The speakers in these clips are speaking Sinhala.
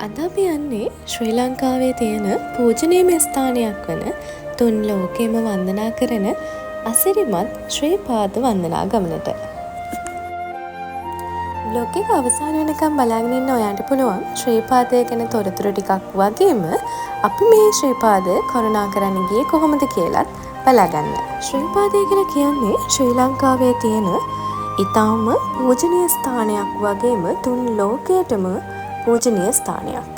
අද අපි යන්නේ ශ්‍රී ලංකාවේ තියෙන පූජනීය ස්ථානයක් වන තුන් ලෝකෙම වන්දනා කරන අසිරිමත් ශ්‍රී පාද වන්දනා ගමනට. බ්ලොග් එක අවසාන වෙනකම් බලාගෙන ඉන්න ඔයාලට පුළුවන් ශ්‍රී පාදය ගැන තොරතුරු ටිකක් වගේම අපි මේ ශ්‍රී පාදය කරුණා කරන්න ගියේ කොහොමද කියලාත් බලාගන්න. ශ්‍රී පාදය කියලා කියන්නේ ශ්‍රී ලංකාවේ තියෙන ඊටාම පූජනීය ස්ථානයක් වගේම තුන් ලෝකයටම පූජනීය ස්ථානයක්.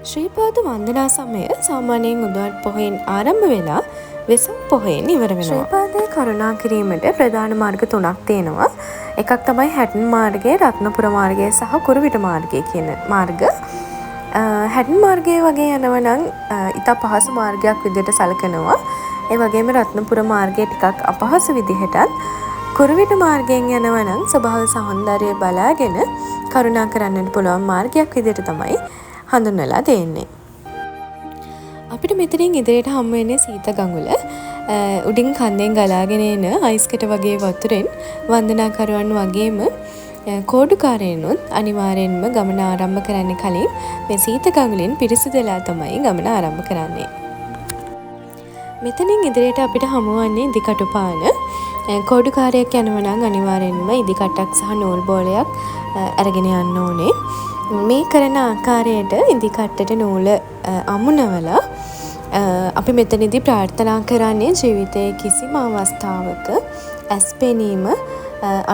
ශ්‍රී පාද වන්දනා සමය සාමාන්‍යයෙන් උදෑට පොහොයෙන් ආරම්භ වෙලා වෙසක් පොහොයෙන් ඉවර වෙනවා. ශ්‍රී පාදය කරුණා කිරීමට ප්‍රධාන මාර්ග තුනක් තියෙනවා. එකක් තමයි හැටන් මාර්ගය, රත්නපුර මාර්ගය සහ කුරුවිට මාර්ගය කියන මාර්ග. හැටන් මාර්ගය වගේ යනවා නම් ඉතා පහසු මාර්ගයක් විදිහට සැලකනවා. ඒ වගේම රත්නපුර මාර්ගය ටිකක් අපහසු විදිහටත්, කුරුවිට මාර්ගයෙන් යනවා නම් ස්වභාව සෞන්දර්යය බලාගෙන කරුණා කරන්නට පුළුවන් මාර්ගයක් විදිහට තමයි හඳුන්වලා දෙන්නේ. අපිට මෙතනින් ඉදිරියට හම්බ වෙන්නේ සීත ගඟුල. උඩින් කන්දෙන් ගලාගෙන එන අයිස් කැට වගේ වතුරෙන් වන්දනාකරුවන් වගේම කෝඩුකාරයනුත් අනිවාර්යෙන්ම ගමන ආරම්භ කරන්න කලින් මේ සීත ගඟුලෙන් පිරිසිදුලා තමයි ගමන ආරම්භ කරන්නේ. මෙතනින් ඉදිරියට අපිට හමුවන්නේ ඉදිකටුපාන. කෝඩුකාරයෙක් යනවා නම් අනිවාර්යෙන්ම ඉදිකටක් සහ නූල් බෝලයක් අරගෙන යන්න ඕනේ. මේ කරන ආකාරයට ඉදිකට්ටට නූල අමුණවලා අපි මෙතනදී ප්‍රාර්ථනා කරන්නේ ජීවිතයේ කිසිම අවස්ථාවක ඇස් පෙනීම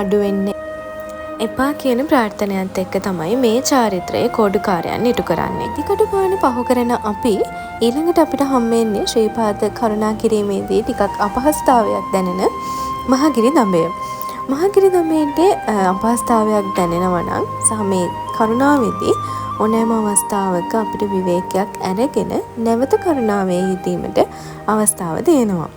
අඩු වෙන්න එපා කියන ප්‍රාර්ථනයත් එක්ක තමයි මේ චාරිත්‍රයේ කෝඩුකාරයන් ඉටු කරන්නේ. ඉදිකටුපාන පහු කරන අපි ඊළඟට අපිට හම්බෙන්නේ ශ්‍රී පාද කරුණා කිරීමේදී ටිකක් අපහසුතාවයක් දැනෙන මහගිරි දඹය. මහගිරි දඹයට අපහසුතාවයක් දැනෙනවා නම් සහ මේ කරුණාවේදී ඕනෑම අවස්ථාවක අපිට විවේකයක් අරගෙන නැවත කරුණාවේ යෙදීමට අවස්ථාව දෙනවා.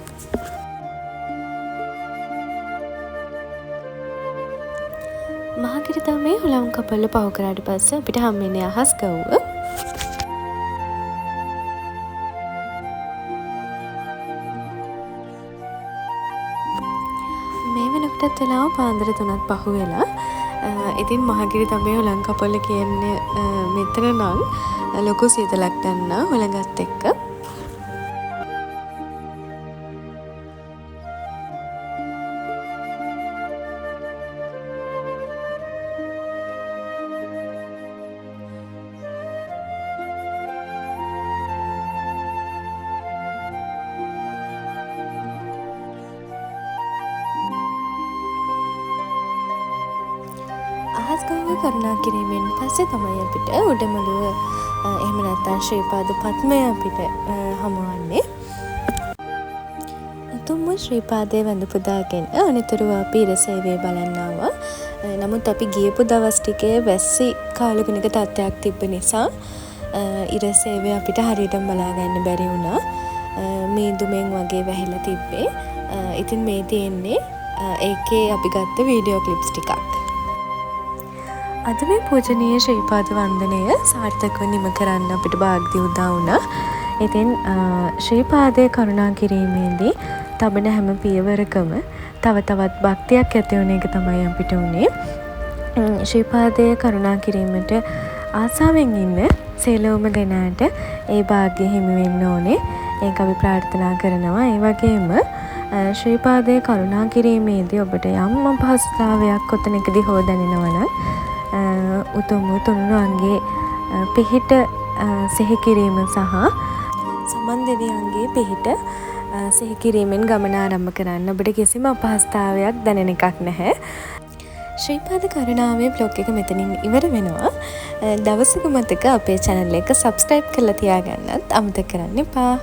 මහගිරි දඹයේ හුලම් කපල්ල පහු කරාට පස්සේ අපිට හම්බෙන්නේ අහස් ගව්ව. මේ වෙනකොටත් වෙලාව පාන්දර 3ක් පහු වෙලා. ඉතින් මහගිරි දඹයේ හුලම් කපල්ල කියන්නේ මෙතන නම් ලොකු සීතලක් දැන්නා හුලඟත් එක්ක. අහස් ගව්ව කරුණා කිරීමෙන් පස්සේ තමයි අපිට උඩමළුව එහෙම නැත්නම් ශ්‍රී පාද පද්මය අපිට හමුවන්නේ. තුම්ම ශ්‍රී පාදයේ වැඳ පුදාගෙන අනතුරුව අපි ඉර සේවය බලන්න ආවා. නමුත් අපි ගියපු දවස් ටිකේ වැස්සි කාලගුණික තත්ත්වයක් තිබ්බ නිසා ඉර සේවය අපිට හරියටම බලා ගන්න බැරි වුණා. මේ දුමෙන් වගේ වැහිලා තිබ්බේ. ඉතින් මේ තියෙන්නේ ඒකේ අපි ගත්ත වීඩියෝ ක්ලිප්ස් ටිකක්. අද මේ පූජනීය ශ්‍රී පාද වන්දනය සාර්ථකව නිම කරන්න අපිට භාග්‍ය උදා වුණා. ඉතින් ශ්‍රී පාදයේ කරුණා කිරීමේදී තබන හැම පියවරකම තව තවත් භක්තියක් ඇති වෙන එක තමයි අපිට උනේ. ශ්‍රී පාදයේ කරුණා කිරීමට ආසාවෙන් ඉන්න සියලුම දෙනාට ඒ භාග්‍ය හිමි වෙන්න ඕනේ. ඒක අපි ප්‍රාර්ථනා කරනවා. ඒ වගේම ශ්‍රී පාදයේ කරුණා කිරීමේදී ඔබට යම් අපහසුතාවයක් කොතනකදී හෝ දැනෙනවා නම් උතුම් තුන්වන්ගේ පිහිට සිහි කිරීම සහ සමන් දෙවියන්ගේ පිහිට සිහි කිරීමෙන් ගමන ආරම්භ කරන්න. ඔබට කිසිම අපහසුතාවයක් දැනෙන එකක් නැහැ. ශ්‍රී පාද කරුණාවේ බ්ලොග් එක මෙතනින් ඉවර වෙනවා. දවසක මතක අපේ channel එක subscribe කරලා තියාගන්නත් අමතක කරන්න එපා.